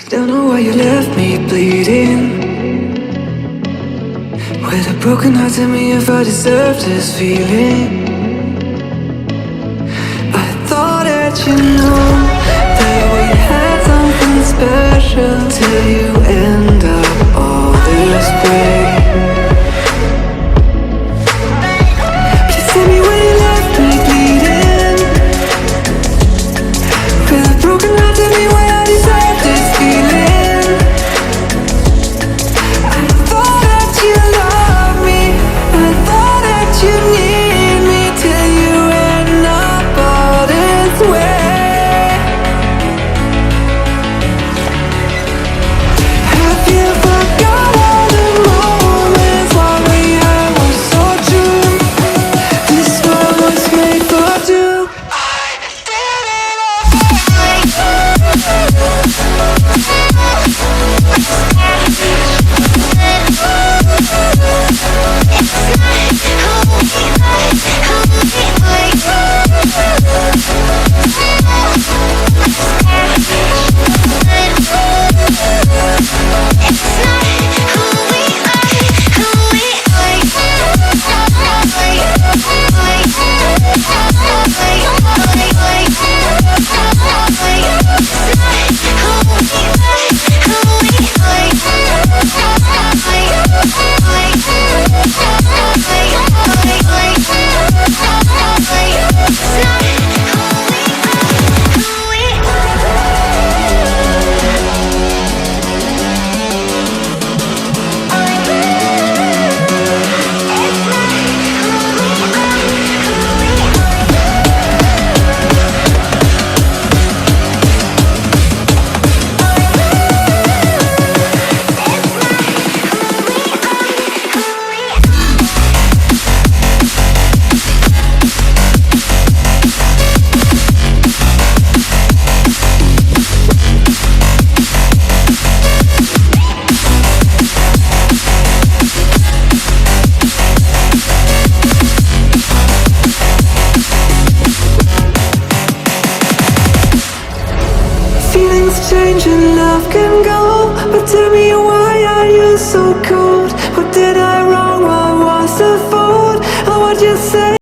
Don't know why you left me bleeding. With a broken heart, tell me if I deserve this feeling. I thought that you know that we had something special till you end up all this way. Please tell me why you left me bleeding. With a broken heart, tell me why I deserve this feeling. I thought that you loved me, I thought that you need me till you end up all this way. Have you forgot all the moments while we had was so true? This world was made for two. I did it Feelings change and love can go, but tell me why are you so cold? What did I wrong? What was the fault? Or what you said